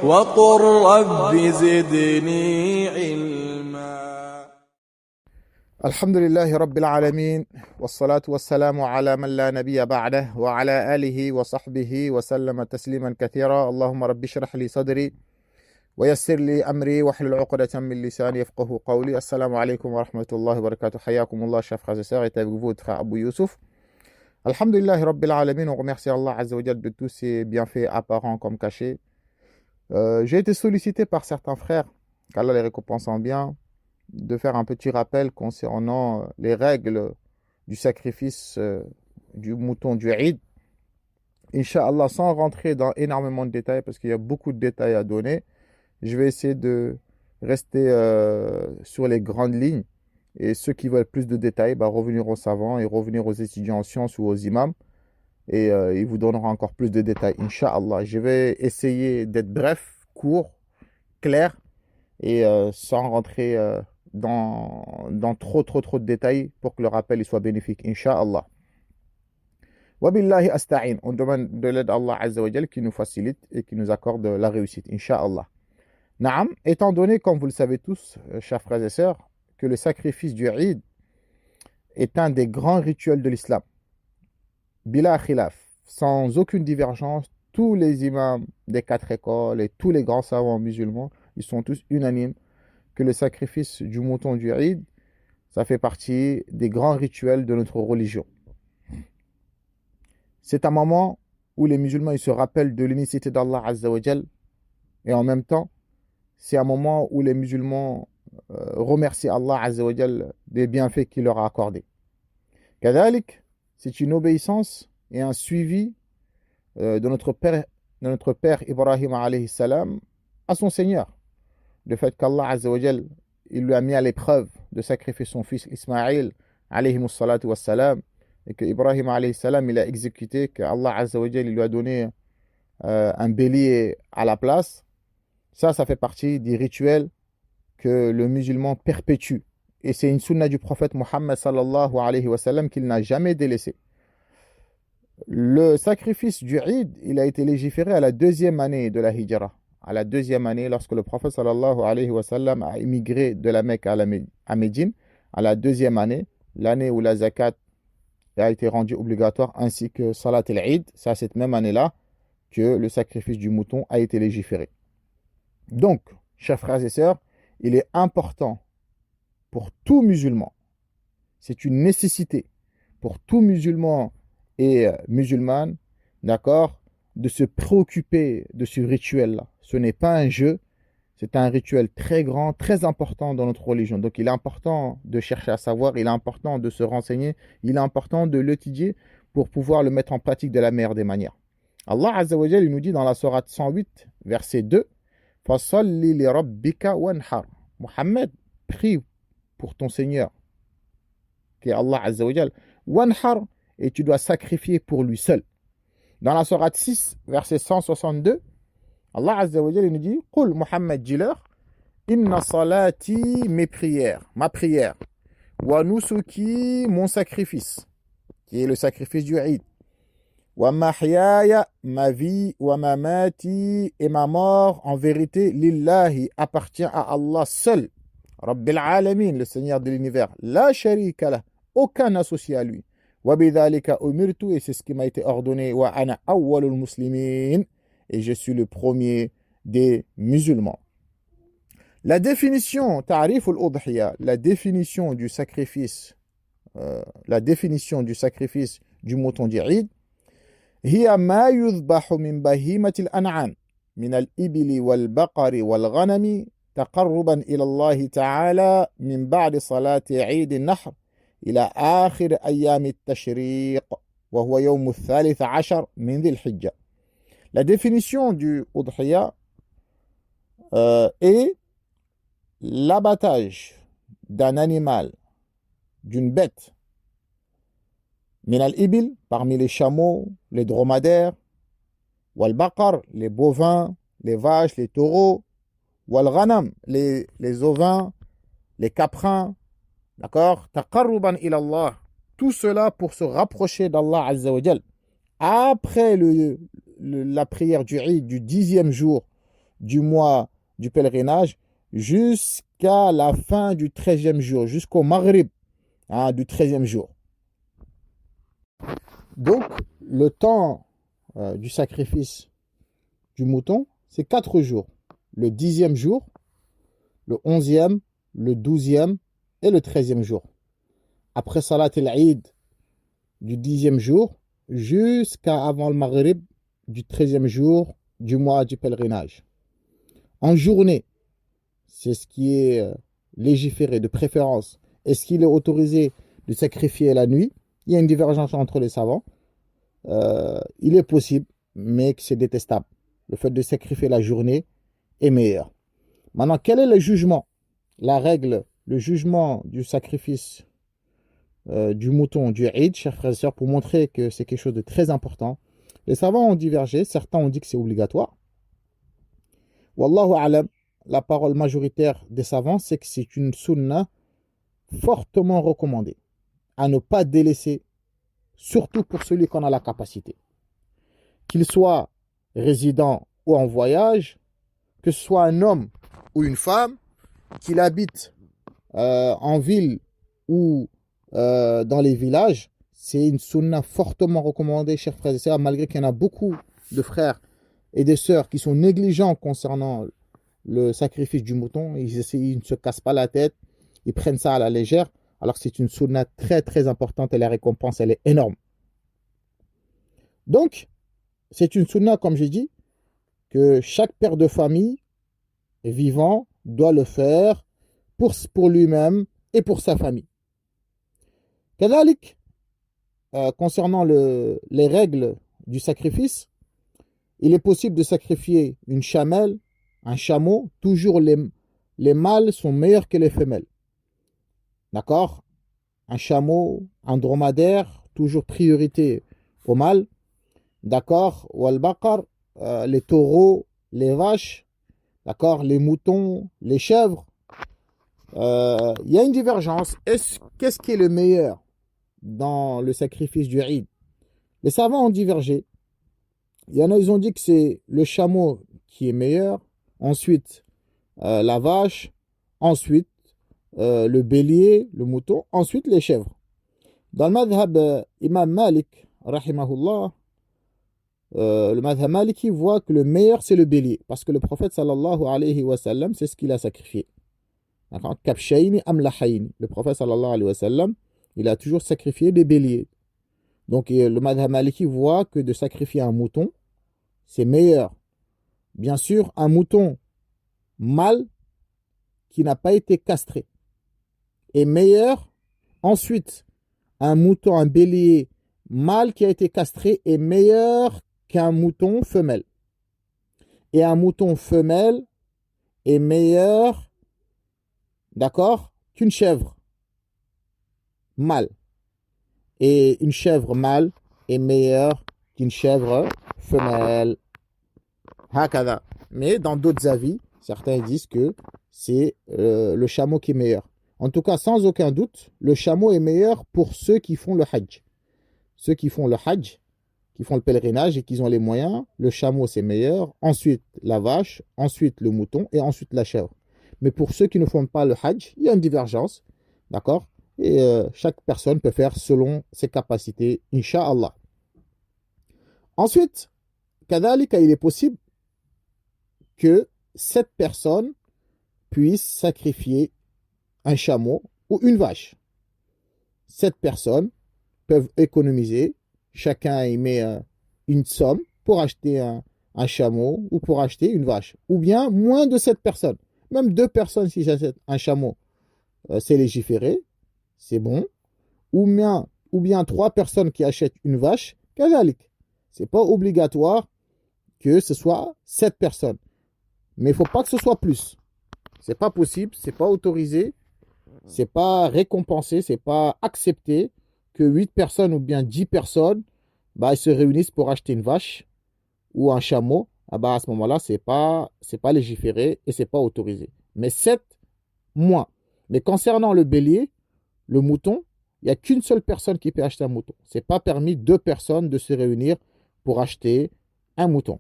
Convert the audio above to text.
وقل رب زدني علما. الحمد لله رب العالمين والصلاة والسلام على من لا نبي بعده وعلى آله وصحبه وسلم تسليما كثيرا. اللهم رب اشرح لي صدري ويسر لي أمري واحلل عقدة من لساني يفقه قولي. السلام عليكم ورحمة الله وبركاته. حياكم الله, chers frères et sœurs, et avec vous votre frère Abou Youssouf. Alhamdulillah Rabbil Alamin, on remercie Allah Azza wa Jal de tous ses bienfaits apparents comme cachés. J'ai été sollicité par certains frères, qu'Allah les récompense en bien, de faire un petit rappel concernant les règles du sacrifice du mouton du Eid. Inch'Allah, sans rentrer dans énormément de détails, parce qu'il y a beaucoup de détails à donner, je vais essayer de rester sur les grandes lignes. Et ceux qui veulent plus de détails, revenir aux savants et revenir aux étudiants en sciences ou aux imams. Et ils vous donneront encore plus de détails, Inch'Allah. Je vais essayer d'être bref, court, clair, et sans rentrer dans trop de détails pour que le rappel il soit bénéfique, Inch'Allah. Wabillahi asta'in. On demande de l'aide d'Allah Azza wa Jal qui nous facilite et qui nous accorde la réussite, Inch'Allah. Naam, étant donné, comme vous le savez tous, chers frères et sœurs, que le sacrifice du Eid est un des grands rituels de l'islam. Bila khilaf, sans aucune divergence, tous les imams des 4 écoles et tous les grands savants musulmans, ils sont tous unanimes que le sacrifice du mouton du Eid, ça fait partie des grands rituels de notre religion. C'est un moment où les musulmans ils se rappellent de l'unicité d'Allah Azza wa Jal, et en même temps, c'est un moment où les musulmans remercient Allah Azza wa Jal des bienfaits qu'il leur a accordés. Kadalik, c'est une obéissance et un suivi de notre père Ibrahim alayhi salam à son Seigneur. Le fait qu'Allah Azza wa Jal, il lui a mis à l'épreuve de sacrifier son fils Ismaïl alayhi salatu wassalam, et que Ibrahim alayhi salam il a exécuté, que Allah Azza wa Jal il lui a donné un bélier à la place. Ça fait partie des rituels que le musulman perpétue. Et c'est une sunna du prophète Mohammed sallallahu alayhi wa sallam qu'il n'a jamais délaissé. Le sacrifice du Eid, il a été légiféré à la 2e année de la Hijra. À la 2e année, lorsque le prophète sallallahu alayhi wa sallam a immigré de la Mecque à Médine, à la 2e année, l'année où la zakat a été rendue obligatoire, ainsi que Salat al-Eid, c'est à cette même année-là que le sacrifice du mouton a été légiféré. Donc, chers frères et sœurs, il est important pour tout musulman, c'est une nécessité pour tout musulman et musulmane, d'accord, de se préoccuper de ce rituel-là. Ce n'est pas un jeu, c'est un rituel très grand, très important dans notre religion. Donc, il est important de chercher à savoir, il est important de se renseigner, il est important de l'étudier pour pouvoir le mettre en pratique de la meilleure des manières. Allah Azza wa Jal, il nous dit dans la sourate 108, verset 2, Fasalli li rabbika wanhar. Mohammed, prie pour ton Seigneur, qui est Allah Azza wa Jal. Wanhar, et tu dois sacrifier pour lui seul. Dans la sourate 6, verset 162, Allah Azza wa Jal nous dit Qul Mohammed, dis-leur, Inna salati, mes prières, ma prière, wa nusuki, mon sacrifice, qui est le sacrifice du Eid. Wa mahyaya, ma vie, wa mamati, et ma mort, en vérité, lillahi, appartient à Allah seul. Rabbil alamin, le Seigneur de l'univers. La sharika lah, aucun associé à lui. Wa bidhalika umirtu, et c'est ce qui m'a été ordonné. Wa ana awwalul muslimin, et je suis le premier des musulmans. La définition, ta'rif al-udhiya, la définition du sacrifice du mouton du Eid, هي ما يذبح من بهيمة الأنعام من الإبل والبقر والغنم تقربا إلى الله تعالى من بعد صلاة عيد النحر إلى آخر أيام التشريق وهو يوم 13 من ذي الحجة. La définition du udhiya est l'abattage d'un animal, d'une bête, min al-ibil, parmi les chameaux, les dromadaires, wal baqar, les bovins, les vaches, les taureaux, wal ghanam, les ovins, les caprins, d'accord, taqarruban ila Allah, tout cela pour se rapprocher d'Allah Azza wa Jal. Après la prière du Eid du 10e jour du mois du pèlerinage jusqu'à la fin du 13e jour, jusqu'au Maghrib du 13e jour. Donc, le temps du sacrifice du mouton, c'est 4 jours. Le 10e jour, le 11e, le 12e et le 13e jour. Après Salat el-Eid du 10e jour jusqu'à avant le Maghrib du 13e jour du mois du pèlerinage. En journée, c'est ce qui est légiféré de préférence. Est-ce qu'il est autorisé de sacrifier la nuit? Il y a une divergence entre les savants. Il est possible, mais que c'est détestable. Le fait de sacrifier la journée est meilleur. Maintenant, quel est le jugement? La règle, le jugement du sacrifice du mouton, du Eid, chers frères et sœurs, pour montrer que c'est quelque chose de très important. Les savants ont divergé. Certains ont dit que c'est obligatoire. Wallahu alam, la parole majoritaire des savants, c'est que c'est une sunna fortement recommandée, à ne pas délaisser, surtout pour celui qui en a la capacité. Qu'il soit résident ou en voyage, que ce soit un homme ou une femme, qu'il habite en ville ou dans les villages, c'est une sunna fortement recommandée, chers frères et sœurs, malgré qu'il y en a beaucoup de frères et des sœurs qui sont négligents concernant le sacrifice du mouton. Ils ne se cassent pas la tête, ils prennent ça à la légère, alors que c'est une sunna très très importante et la récompense, elle est énorme. Donc, c'est une sunna, comme j'ai dit, que chaque père de famille vivant doit le faire pour lui-même et pour sa famille. Kadalik, concernant les règles du sacrifice, il est possible de sacrifier une chamelle, un chameau. Toujours les mâles sont meilleurs que les femelles. D'accord? Un chameau, un dromadaire, toujours priorité au mâle. D'accord? Wal-baqar, les taureaux, les vaches, d'accord? Les moutons, les chèvres. Il y a une divergence. Qu'est-ce qui est le meilleur dans le sacrifice du Eid? Les savants ont divergé. Il y en a, ils ont dit que c'est le chameau qui est meilleur, ensuite la vache, ensuite le bélier, le mouton, ensuite les chèvres. Dans le madhab Imam Malik, rahimahullah, le madhab Maliki voit que le meilleur c'est le bélier, parce que le prophète sallallahu alayhi wa sallam, c'est ce qu'il a sacrifié. Kabshayni amlahayni. Le prophète sallallahu alayhi wa sallam, il a toujours sacrifié des béliers. Donc le madhab Maliki voit que de sacrifier un mouton, c'est meilleur. Bien sûr, un mouton mâle qui n'a pas été castré est meilleur. Ensuite, un mouton, un bélier mâle qui a été castré est meilleur qu'un mouton femelle. Et un mouton femelle est meilleur, d'accord, qu'une chèvre mâle. Et une chèvre mâle est meilleure qu'une chèvre femelle. Hakada. Mais dans d'autres avis, certains disent que c'est le chameau qui est meilleur. En tout cas, sans aucun doute, le chameau est meilleur pour ceux qui font le hajj. Ceux qui font le hajj, qui font le pèlerinage et qui ont les moyens, le chameau c'est meilleur. Ensuite la vache, ensuite le mouton et ensuite la chèvre. Mais pour ceux qui ne font pas le hajj, il y a une divergence. D'accord? Et chaque personne peut faire selon ses capacités, Inch'Allah. Ensuite, kadhalika, il est possible que cette personne puisse sacrifier un chameau ou une vache. 7 personnes peuvent économiser, chacun y met une somme pour acheter un chameau ou pour acheter une vache. Ou bien moins de 7 personnes. Même 2 personnes, si j'achète un chameau, c'est légiféré, c'est bon. Ou bien 3 personnes qui achètent une vache, kazalik. C'est pas obligatoire que ce soit 7 personnes. Mais il ne faut pas que ce soit plus. C'est pas possible, c'est pas autorisé, c'est pas récompensé, c'est pas accepté que 8 personnes ou bien 10 personnes ils se réunissent pour acheter une vache ou un chameau. À ce moment-là, c'est pas légiféré et c'est pas autorisé. Mais 7 moins. Mais concernant le bélier, le mouton, il n'y a qu'une seule personne qui peut acheter un mouton. C'est pas permis 2 personnes de se réunir pour acheter un mouton.